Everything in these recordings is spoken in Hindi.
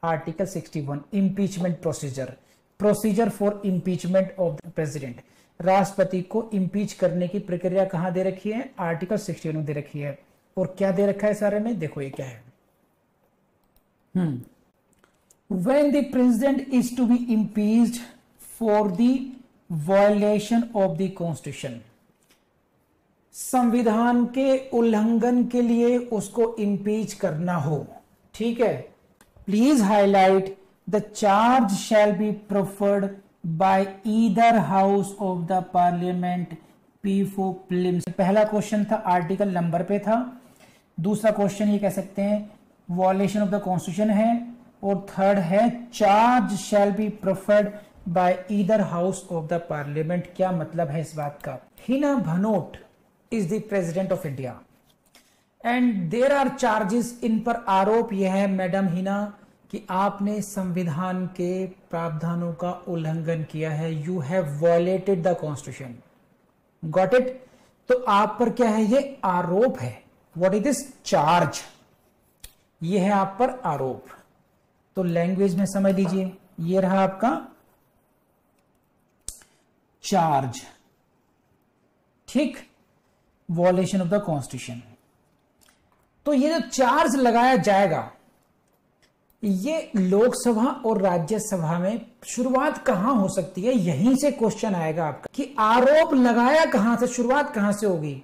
Article 61 impeachment procedure for impeachment of the president. राष्ट्रपति को इम्पीच करने की प्रक्रिया कहां दे रखी है? आर्टिकल 61 में दे रखी है। और क्या दे रखा है सारे में? देखो ये क्या है। When the president is to be impeached for the violation of the constitution, संविधान के उल्लंघन के लिए उसको इम्पीच करना हो, ठीक है। Please highlight the charge shall be preferred by either house of the parliament P for prelims. पहला क्वेश्चन था आर्टिकल नंबर पे था, दूसरा क्वेश्चन ये कह सकते हैं वॉयलेशन ऑफ द कॉन्स्टिट्यूशन है, और थर्ड है charge shall be preferred by either house of the parliament. क्या मतलब है इस बात का? Hina Bhanot is the president of India and there are charges. इन पर आरोप यह है मैडम हिना कि आपने संविधान के प्रावधानों का उल्लंघन किया है। You have violated the constitution. Got it? तो आप पर क्या है? ये आरोप है। What is this? चार्ज। ये है आप पर आरोप। तो लैंग्वेज में समझ लीजिए, ये रहा आपका चार्ज, ठीक, वॉयलेशन ऑफ द कॉन्स्टिट्यूशन। तो ये जो चार्ज लगाया जाएगा ये लोकसभा और राज्यसभा में शुरुआत कहां हो सकती है? यहीं से क्वेश्चन आएगा आपका कि आरोप लगाया कहां से, शुरुआत कहां से होगी?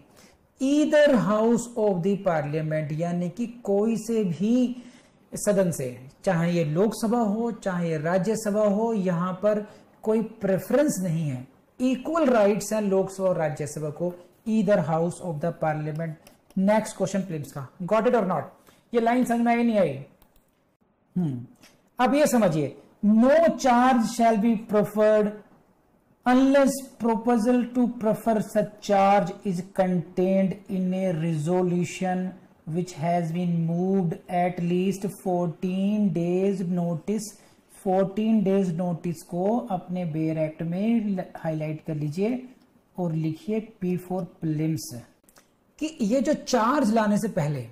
Either house of the parliament, यानी कि कोई से भी सदन से, चाहे ये लोकसभा हो चाहे ये राज्यसभा हो, यहां पर कोई प्रेफरेंस नहीं है, इक्वल राइट्स हैं लोकसभा और राज्यसभा को। Either house of the parliament. Next question please का। गॉट इट और नॉट? ये लाइन समझ में आई नहीं आई? अब ये समझिए, no charge shall be preferred unless proposal to prefer such charge is contained in a resolution which has been moved at least 14 days notice। 14 days notice को अपने बेयर एक्ट में हाईलाइट कर लीजिए और लिखिए पी फॉर प्रीलिम्स। कि ये जो चार्ज लाने से पहले,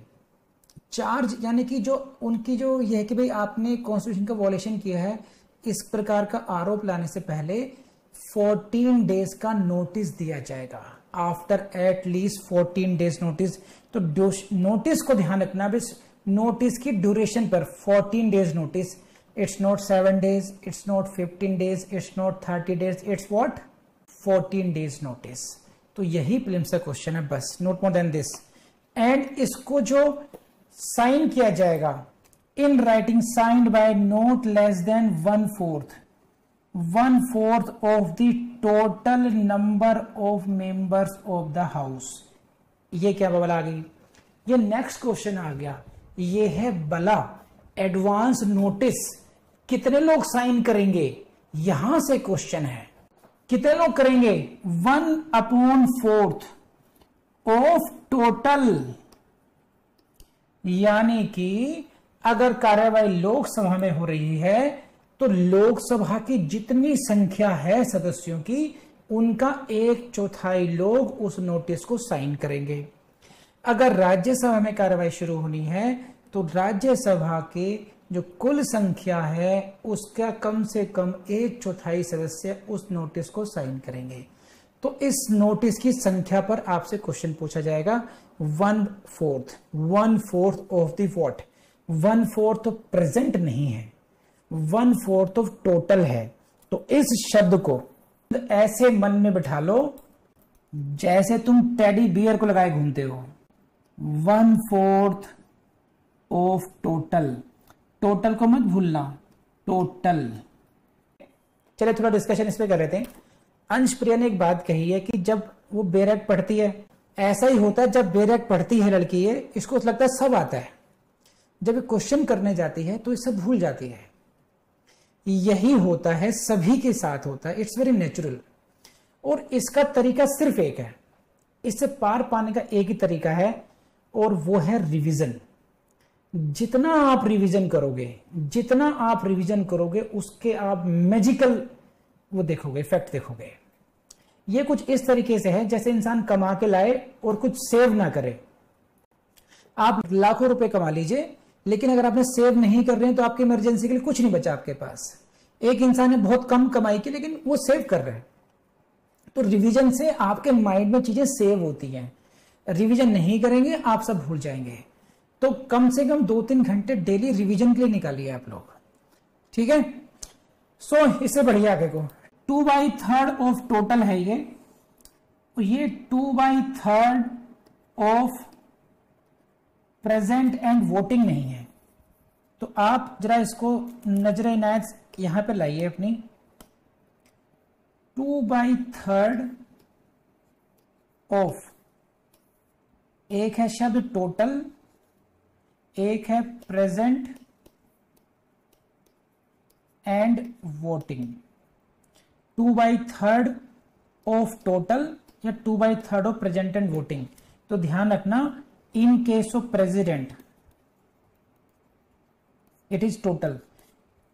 चार्ज यानी कि जो उनकी जो ये है कि भाई आपने कॉन्स्टिट्यूशन का वॉयलेशन किया है, इस प्रकार का आरोप लाने से पहले 14 डेज का नोटिस दिया जाएगा। After at least 14 days notice. तो नोटिस को ध्यान रखना, बस नोटिस की ड्यूरेशन पर 14 days notice. It's not 7 days, it's not 15 days, it's not 30 days, it's what? 14 days notice. तो यही प्रीलिम्स का क्वेश्चन है, बस, not more than this. And इसको जो साइन किया जाएगा in writing, signed by not less then 1/4 of the total number of members of the house. ये क्या बला आ गई? ये नेक्स्ट क्वेश्चन आ गया। ये है बला एडवांस नोटिस। कितने लोग साइन करेंगे? यहां से क्वेश्चन है, कितने लोग करेंगे? 1/4 ऑफ टोटल, यानी कि अगर कार्यवाही लोकसभा में हो रही है तो लोकसभा की जितनी संख्या है सदस्यों की, उनका 1/4 लोग उस नोटिस को साइन करेंगे। अगर राज्यसभा में कार्यवाही शुरू होनी है तो राज्यसभा के जो कुल संख्या है उसका कम से कम 1/4 सदस्य उस नोटिस को साइन करेंगे। तो इस नोटिस की संख्या पर आपसे क्वेश्चन पूछा जाएगा। 1/4 ऑफ द वॉट? 1/4 तो प्रेजेंट नहीं है, 1/4 ऑफ टोटल है। तो इस शब्द को ऐसे मन में बिठा लो जैसे तुम टेडी बियर को लगाए घूमते हो। 1/4 ऑफ टोटल, टोटल को मत भूलना, टोटल। चलिए थोड़ा डिस्कशन इस पे कर रहे थे। अंश प्रिया ने एक बात कही है कि जब वो बेयर एक्ट पढ़ती है, ऐसा ही होता है जब बेयर एक्ट पढ़ती है लड़की है, इसको लगता है सब आता है, जब क्वेश्चन करने जाती है तो ये सब भूल जाती है। यही होता है, सभी के साथ होता है, इट्स वेरी नेचुरल। और इसका तरीका सिर्फ एक है, इससे पार पाने का एक ही तरीका है और वो है रिवीजन। जितना आप रिवीजन करोगे उसके आप मैजिकल वो देखोगे, इफेक्ट देखोगे। ये कुछ इस तरीके से है जैसे इंसान कमा के लाए और कुछ सेव ना करे। आप लाखों रुपए कमा लीजिए लेकिन अगर आपने सेव नहीं कर रहे हैं तो आपकी इमरजेंसी के लिए कुछ नहीं बचा आपके पास। एक इंसान है बहुत कम कमाई की लेकिन वो सेव कर रहे हैं। तो रिवीजन से आपके माइंड में चीजें सेव होती हैं। रिवीजन नहीं करेंगे आप सब भूल जाएंगे। तो कम से कम 2-3 घंटे डेली रिवीजन के लिए निकालिए आप लोग, ठीक है। सो इससे बढ़िया आगे को 2/3 ऑफ टोटल है ये 2/3 ऑफ प्रेजेंट एंड वोटिंग नहीं है। तो आप जरा इसको नजर इनायत यहां पे लाइए अपनी। 2/3 ऑफ, एक है शब्द टोटल, एक है present and voting. 2/3 of total या 2/3 ऑफ प्रेजेंट एंड वोटिंग। तो ध्यान रखना, in case of president it is total,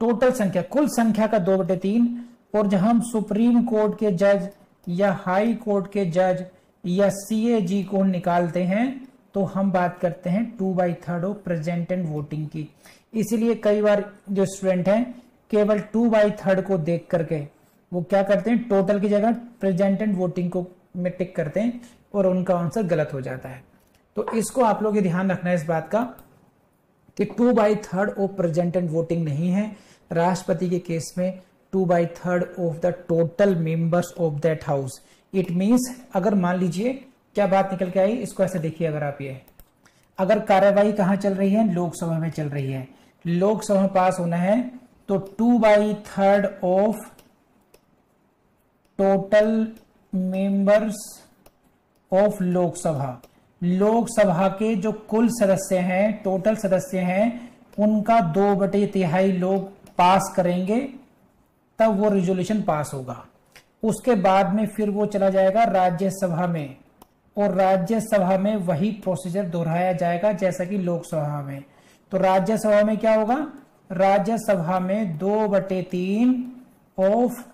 total संख्या, कुल संख्या का 2/3। और जहां हम सुप्रीम कोर्ट के जज या हाई कोर्ट के जज या CAG को निकालते हैं तो हम बात करते हैं 2/3 ऑफ प्रेजेंट एंड वोटिंग की। इसीलिए कई बार जो स्टूडेंट हैं केवल 2/3 को देख करके वो क्या करते हैं, टोटल की जगह प्रेजेंट एंड वोटिंग को में टिक करते हैं और उनका आंसर गलत हो जाता है। तो इसको आप लोग ध्यान रखना है इस बात का कि 2/3 ऑफ प्रेजेंट एंड वोटिंग नहीं है। राष्ट्रपति के केस में 2/3 of the total members of that house. It means अगर मान लीजिए क्या बात निकल के आई, इसको ऐसे देखिए, अगर आप ये अगर कार्यवाही कहां चल रही है, लोकसभा में चल रही है, लोकसभा में पास होना है तो 2/3 of total members of Lok Sabha, Lok Sabha के जो कुल सदस्य हैं, टोटल सदस्य हैं, उनका 2/3 लोग पास करेंगे तब वो रिजोल्यूशन पास होगा। उसके बाद में फिर वो चला जाएगा राज्यसभा में और राज्यसभा में वही प्रोसीजर दोहराया जाएगा जैसा कि लोकसभा में। तो राज्यसभा में क्या होगा, राज्यसभा में 2/3 of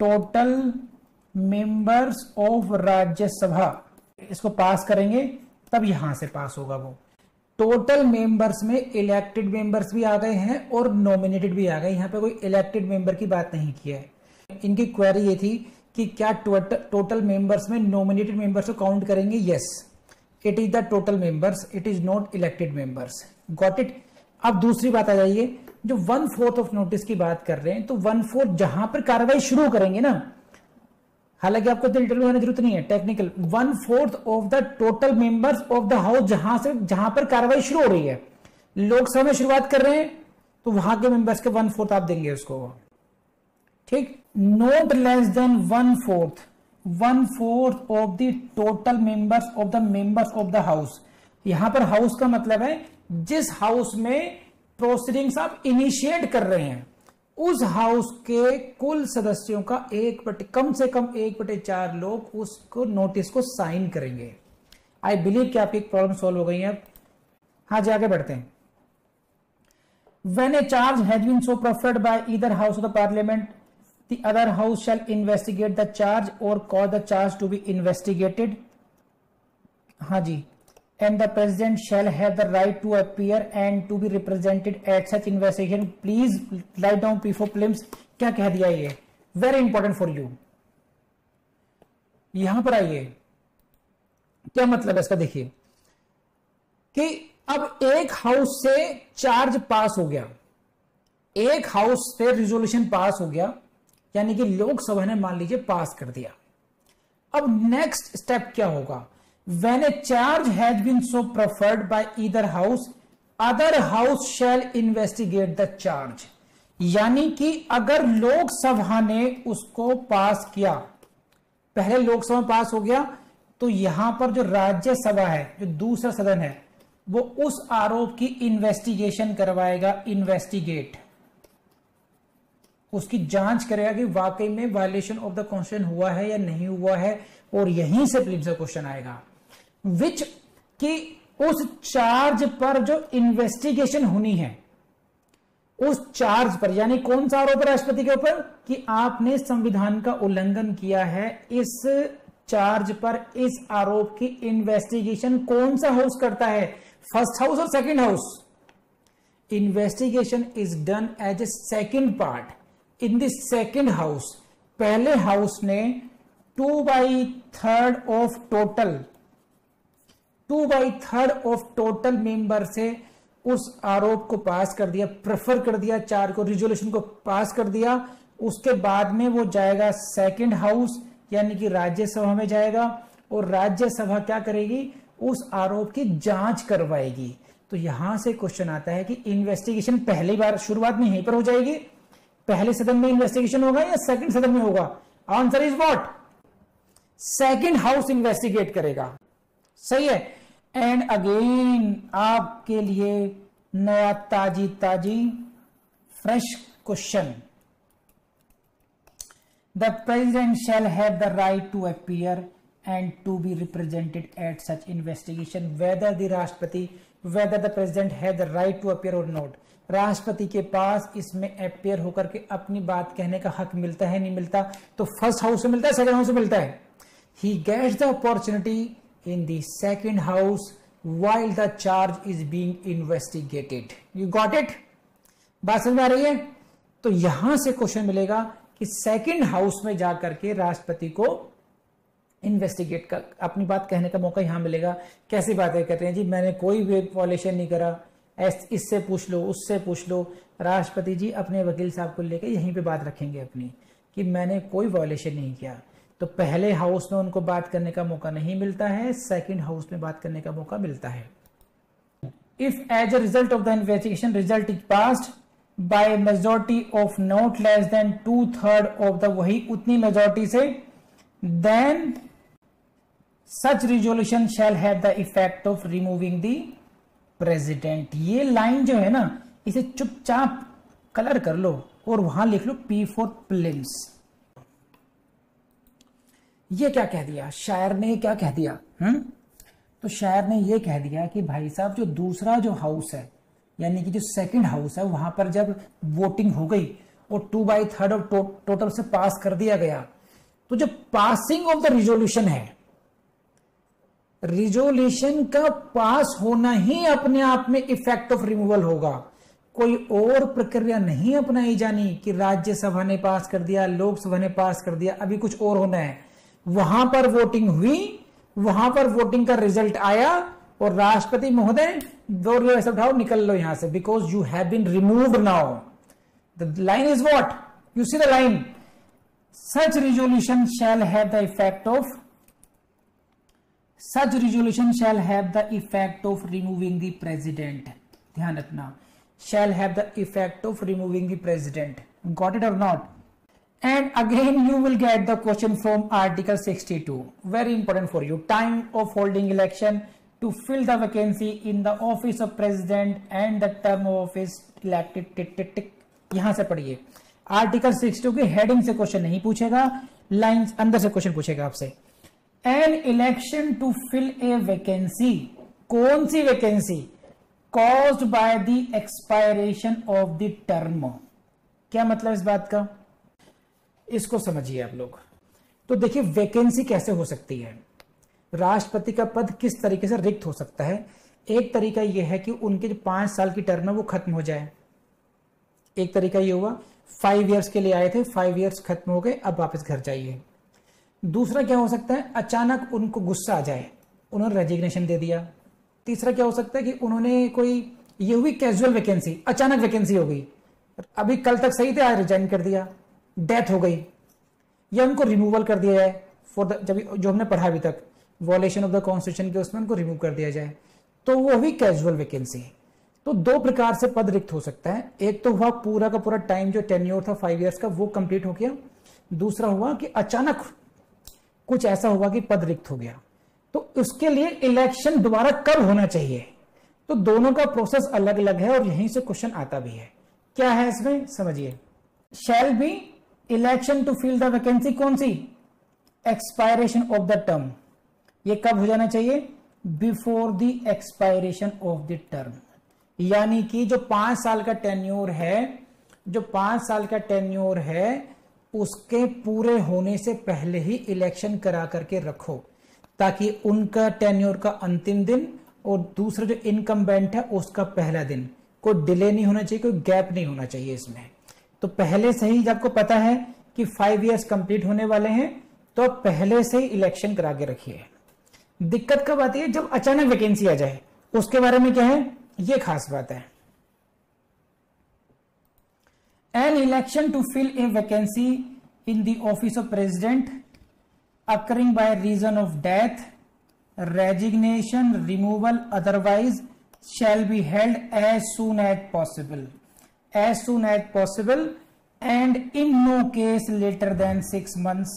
total members of Rajya Sabha इसको पास करेंगे तब यहां से पास होगा वो। टोटल मेंबर्स में इलेक्टेड मेंबर्स भी आ गए हैं और नॉमिनेटेड भी आ गए। यहां पे कोई इलेक्टेड मेंबर की बात नहीं की है। इनकी क्वेरी ये थी कि क्या टोटल मेंबर्स में नॉमिनेटेड मेंबर्स को काउंट करेंगे। Yes, it is the total members, it is not elected members. Got it. अब दूसरी बात आ जाइए, जो 1/4 ऑफ नोटिस की बात कर रहे हैं तो 1/4 जहां पर कार्रवाई शुरू करेंगे ना, हालांकि आपको डिटेल में जरूरत नहीं है, technical, 1/4 of the total members of the house, जहां पर कार्रवाई शुरू हो रही है, लोकसभा में शुरुआत कर रहे हैं तो वहां के मेंबर्स के 1/4 आप देंगे उसको, ठीक। Not less then 1/4 of the total members of the house. यहां पर हाउस का मतलब है जिस हाउस में प्रोसीडिंग्स आप इनिशिएट कर रहे हैं उस हाउस के कुल सदस्यों का कम से कम 1/4 लोग उसको नोटिस को साइन करेंगे। आई बिलीव कि आपकी प्रॉब्लम सॉल्व हो गई है। हाँ जी, आगे बढ़ते हैं। When a charge has been so preferred by either house of the parliament, the other house shall investigate the charge or cause the charge to be investigated. हाँ जी, and the president shall have the right to appear and to be represented at such investigation. Please write down before prelims. क्या कह दिया ये, वेरी इंपॉर्टेंट फॉर यू। यहां पर आइए, क्या मतलब है इसका, देखिए कि अब एक हाउस से चार्ज पास हो गया, एक हाउस से रिजोल्यूशन पास हो गया, यानी कि लोकसभा ने मान लीजिए पास कर दिया। अब नेक्स्ट स्टेप क्या होगा, when a charge has been so preferred by either house, other house shall investigate the charge। यानी कि अगर लोकसभा ने उसको पास किया, पहले लोकसभा पास हो गया, तो यहां पर जो राज्यसभा है, जो दूसरा सदन है, वो उस आरोप की इन्वेस्टिगेशन करवाएगा, इन्वेस्टिगेट, उसकी जांच करेगा कि वाकई में वायलेशन ऑफ द कॉन्स्टिट्यूशन हुआ है या नहीं हुआ है, और यहीं से प्रीलिम्स का क्वेश्चन आएगा, विच की उस चार्ज पर जो इन्वेस्टिगेशन होनी है, उस चार्ज पर, यानी कौन सा आरोप है राष्ट्रपति के ऊपर कि आपने संविधान का उल्लंघन किया है, इस चार्ज पर, इस आरोप की इन्वेस्टिगेशन कौन सा हाउस करता है, फर्स्ट हाउस और second house? Investigation is done as a second part in the second house. पहले हाउस ने 2/3 ऑफ टोटल मेंबर से उस आरोप को पास कर दिया, प्रेफर कर दिया, 4 को रिजोल्यूशन को पास कर दिया। उसके बाद में वो जाएगा सेकंड हाउस यानी कि राज्यसभा में जाएगा, और राज्यसभा क्या करेगी? उस आरोप की जांच करवाएगी। तो यहां से क्वेश्चन आता है कि इन्वेस्टिगेशन पहली बार शुरुआत में यहीं पर हो जाएगी, पहले सदन में इन्वेस्टिगेशन होगा या सेकंड सदन में होगा? Answer is what? Second house investigate करेगा। सही है। एंड अगेन आपके लिए नया ताजी fresh question. The president shall have the right to appear and to be represented at such investigation whether the president had the right to appear or not। राष्ट्रपति के पास इसमें अपियर होकर के अपनी बात कहने का हक मिलता है, नहीं मिलता? तो फर्स्ट हाउस से मिलता है, सेकंड हाउस से मिलता है? he gets the opportunity in the second house while the charge is being investigated। you got it? बात समझ में आ रही है? तो यहां से क्वेश्चन मिलेगा कि सेकंड हाउस में जाकर के राष्ट्रपति को इन्वेस्टिगेट का अपनी बात कहने का मौका यहां मिलेगा। कैसी बातें कर रहे हैं जी, मैंने कोई भी वॉयलेशन नहीं करा, इससे पूछ लो, उससे पूछ लो। राष्ट्रपति जी अपने वकील साहब को लेकर यहीं पे बात रखेंगे अपनी कि मैंने कोई वॉयलेशन नहीं किया। तो पहले हाउस में उनको बात करने का मौका नहीं मिलता है, सेकंड हाउस में बात करने का मौका मिलता है। If as a result of the investigation result is passed by majority of not less than 2/3 of the, वही उतनी मेजोरिटी से, then such resolution shall have the effect of removing the president। ये लाइन जो है ना, इसे चुपचाप कलर कर लो और वहां लिख लो P for प्लिम्स। ये क्या कह दिया शायर ने? क्या कह दिया? तो शायर ने ये कह दिया कि भाई साहब जो दूसरा जो हाउस है यानी कि जो सेकंड हाउस है, वहां पर जब वोटिंग हो गई और 2/3 ऑफ टोटल से पास कर दिया गया, तो जो पासिंग ऑफ द रिजोल्यूशन है, रिजोल्यूशन का पास होना ही अपने आप में इफेक्ट ऑफ रिमूवल होगा। कोई और प्रक्रिया नहीं अपनाई जानी कि राज्यसभा ने पास कर दिया, लोकसभा ने पास कर दिया, अभी कुछ और होना है। वहां पर वोटिंग हुई, वहां पर वोटिंग का रिजल्ट आया और राष्ट्रपति महोदय दौड़ो, ऐसा उठाओ, निकल लो यहां से, because you have been removed now. The line is what? You see the line, such resolution shall have the effect of, such resolution shall have the effect of removing the president। ध्यान रखना, shall have the effect of removing the president। got it or not? And again you will get the question from article 62, very important for you। time of holding election to fill the vacancy in the office of president and the term of office elected tick tick tick। यहां से पढ़िए, आर्टिकल 62 की हेडिंग से क्वेश्चन नहीं पूछेगा, लाइंस अंदर से क्वेश्चन पूछेगा आपसे। An election to fill a vacancy, कौन सी vacancy? Caused by the expiration of the term. क्या मतलब इस बात का? इसको समझिए आप लोग। तो देखिए वैकेंसी कैसे हो सकती है, राष्ट्रपति का पद किस तरीके से रिक्त हो सकता है। एक तरीका यह है कि उनके जो 5 साल की टर्म है वो खत्म हो जाए। एक तरीका ये हुआ 5 इयर्स के लिए आए थे, 5 इयर्स खत्म हो गए, अब वापस घर जाइए। दूसरा क्या हो सकता है, अचानक उनको गुस्सा आ जाए, उन्होंने रेजिग्नेशन दे दिया। तीसरा क्या हो सकता है कि उन्होंने कोई, ये हुई कैजुअल वैकेंसी, अचानक वैकेंसी हो गई, अभी कल तक सही थे आज रिजाइन कर दिया, डेथ हो गई, या उनको रिमूवल कर दिया जाए फॉर द, जब जो हमने पढ़ा अभी तक वॉयलेशन ऑफ द कॉन्स्टिट्यूशन के, उसमें उनको रिमूव कर दिया जाए, तो वो हुई कैजुअल वैकेंसी। तो 2 प्रकार से पद रिक्त हो सकता है। एक तो हुआ पूरा का पूरा टाइम जो टेन्योर था 5 इयर्स का वो कंप्लीट हो गया। दूसरा हुआ कि अचानक कुछ ऐसा हुआ कि पद रिक्त हो गया, तो उसके लिए इलेक्शन दोबारा कब होना चाहिए। तो दोनों का प्रोसेस अलग अलग है और यहीं से क्वेश्चन आता भी है। क्या है इसमें समझिए, shall be election to fill the vacancy, कौन सी? Expiration of the term. ये कब हो जाना चाहिए? Before the expiration of the term, यानी कि जो 5 साल का टेन्योर है, जो 5 साल का टेन्योर है उसके पूरे होने से पहले ही इलेक्शन करा करके रखो, ताकि उनका टेन्योर का अंतिम दिन और दूसरा जो इनकम्बेंट है उसका पहला दिन, कोई डिले नहीं होना चाहिए, कोई गैप नहीं होना चाहिए इसमें। तो पहले से ही जब आपको पता है कि 5 इयर्स कंप्लीट होने वाले हैं तो पहले से ही इलेक्शन करा के रखिए। दिक्कत कब आती है? जब अचानक वैकेंसी आ जाए, उसके बारे में क्या है, ये खास बात है। An election to fill a vacancy in the office of president occurring by reason of death, resignation, removal, otherwise shall be held as soon as possible, as soon as possible and in no case later than 6 months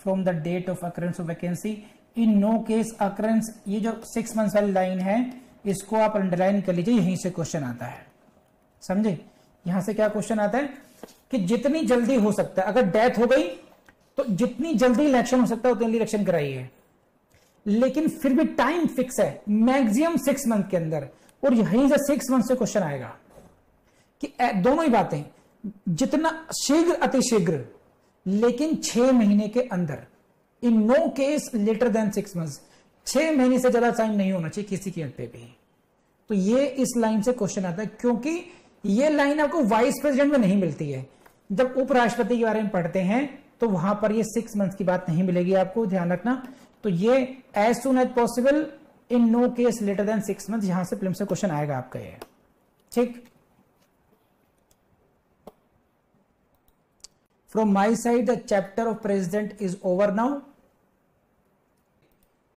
from the date of occurrence of vacancy. in no case occurrence, ये जो 6 months वाली लाइन है इसको आप अंडरलाइन कर लीजिए, यहीं से क्वेश्चन आता है, समझे? यहां से क्या क्वेश्चन आता है कि जितनी जल्दी हो सकता है, अगर डेथ हो गई तो जितनी जल्दी इलेक्शन हो सकता है उतनी इलेक्शन कराइए, लेकिन फिर भी टाइम फिक्स है, मैक्सिमम 6 मंथ के अंदर। और यहीं से 6 मंथ से क्वेश्चन आएगा कि दोनों ही बातें, जितना शीघ्र अतिशीघ्र, लेकिन 6 महीने के अंदर, in no case later than 6 months, 6 महीने से ज्यादा टाइम नहीं होना चाहिए किसी कीमत पे भी। तो ये इस लाइन से क्वेश्चन आता है, क्योंकि ये लाइन आपको वाइस प्रेसिडेंट में नहीं मिलती है। जब उपराष्ट्रपति के बारे में पढ़ते हैं तो वहां पर ये 6 मंथ की बात नहीं मिलेगी, आपको ध्यान रखना। तो ये as soon as possible, in no case later than 6 month, यहां से फिल्म से क्वेश्चन आएगा आपका ये, ठीक। From my side the chapter of president is over now.